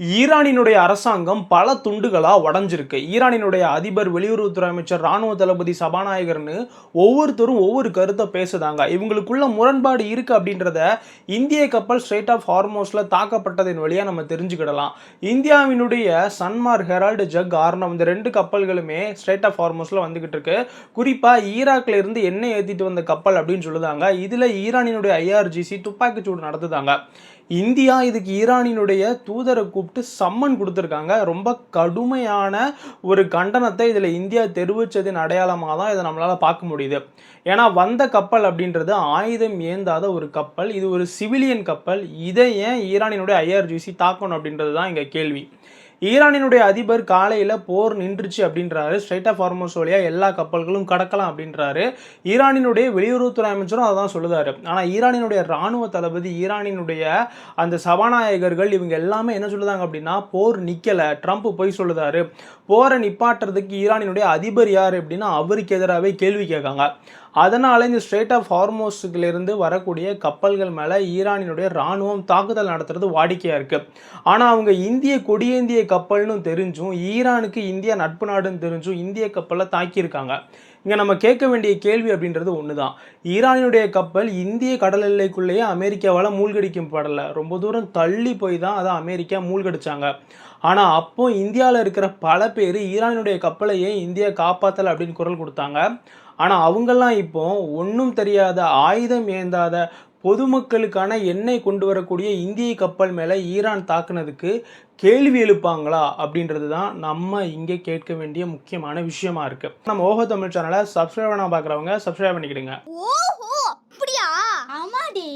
ஈரானினுடைய அரசாங்கம் பல துண்டுகளா உடைஞ்சிருக்கு. ஈரானினுடைய அதிபர், வெளியுறவுத்துறை அமைச்சர், ராணுவ தளபதி, சபாநாயகர்னு ஒவ்வொருத்தரும் ஒவ்வொரு கருத்த பேசுதாங்க. இவங்களுக்குள்ள முரண்பாடு இருக்கு அப்படின்றத இந்திய கப்பல் ஸ்ட்ரெய்ட் ஆஃப் ஹார்மோஸ்ல தாக்கப்பட்டதின் வழியா நம்ம தெரிஞ்சுக்கிடலாம். இந்தியாவினுடைய சன்மார், ஹெரால்டு, ஜக், ஆர்னவ் இந்த 2 கப்பல்களுமே ஸ்ட்ரெய்ட் ஆஃப் ஹார்மோஸ்ல வந்துகிட்டு இருக்கு. குறிப்பா ஈராக்ல இருந்து எண்ணெய் ஏத்திட்டு வந்த கப்பல் அப்படின்னு சொல்லுதாங்க. இதுல ஈரானினுடைய ஐஆர்ஜிசி துப்பாக்கிச்சூடு நடத்துதாங்க. இந்தியா இதுக்கு ஈரானினுடைய தூதரை கூப்பிட்டு சம்மன் கொடுத்துருக்காங்க. ரொம்ப கடுமையான ஒரு கண்டனத்தை இதில் இந்தியா தெரிவித்ததின் அடையாளமாக தான் இதை நம்மளால் பார்க்க முடியுது. ஏன்னா வந்த கப்பல் அப்படின்றது ஆயுதம் ஏந்தாத ஒரு கப்பல். இது ஒரு சிவிலியன் கப்பல். இதை ஏன் ஈரானினுடைய ஐஆர்ஜிசி தாக்கணும் அப்படின்றது தான் இங்கே கேள்வி. ஈரானினுடைய அதிபர் காலையில் போர் நின்றுச்சு அப்படின்றாரு. ஸ்ட்ரெய்ட் ஆஃப் ஹார்மோஸ் வழியா எல்லா கப்பல்களும் கடக்கலாம் அப்படின்றாரு. ஈரானினுடைய வெளியுறவுத்துறை அமைச்சரும் அதை தான் சொல்லுதாரு. ஆனால் ஈரானினுடைய ராணுவ தளபதி, ஈரானினுடைய அந்த சபாநாயகர்கள் இவங்க எல்லாமே என்ன சொல்லுதாங்க அப்படின்னா, போர் நிற்கலை, ட்ரம்ப் போய் சொல்லுதாரு. போரை நிப்பாட்டுறதுக்கு ஈரானினுடைய அதிபர் யார் அப்படின்னா அவருக்கு எதிராகவே கேள்வி கேட்காங்க. அதனால இந்த ஸ்ட்ரெய்ட் ஆஃப் ஹார்மோஸுக்கிலிருந்து வரக்கூடிய கப்பல்கள் மேலே ஈரானினுடைய ராணுவம் தாக்குதல் நடத்துறது வாடிக்கையாக இருக்குது. ஆனால் அவங்க இந்திய கொடியேந்திய கப்பல்னு தெரிஞ்சும், ஈரானுக்கு இந்தியா நட்பு நாடுன்னு தெரிஞ்சும் இந்திய கப்பலை தாக்கியிருக்காங்க. இங்கே நம்ம கேட்க வேண்டிய கேள்வி அப்படின்றது ஒன்று தான். ஈரானினுடைய கப்பல் இந்திய கடல் எல்லைக்குள்ளேயே அமெரிக்காவால் மூழ்கடிக்கப்படலை. ரொம்ப தூரம் தள்ளி போய் தான் அதை அமெரிக்கா மூழ்கடிச்சாங்க. ஆனால் அப்போ இந்தியாவில் இருக்கிற பல பேர் ஈரானினுடைய கப்பலையே இந்தியா காப்பாற்றலை அப்படின்னு குரல் கொடுத்தாங்க. ஆனால் அவங்கெல்லாம் இப்போ ஒன்றும் தெரியாத, ஆயுதம் ஏந்தாத, பொதுமக்களுக்கான எண்ணெய் கொண்டு வரக்கூடிய இந்திய கப்பல் மேலே ஈரான் தாக்குனதுக்கு கேள்வி எழுப்பாங்களா அப்படின்றது தான் நம்ம இங்கே கேட்க வேண்டிய முக்கியமான விஷயமா இருக்கு. நம்ம ஓஹோ தமிழ் சேனலை சப்ஸ்கிரைப் பண்ண பார்க்குறவங்க சப்ஸ்கிரைப் பண்ணிக்கிடுங்க. ஓஹோ அப்படியா? ஆமாடி.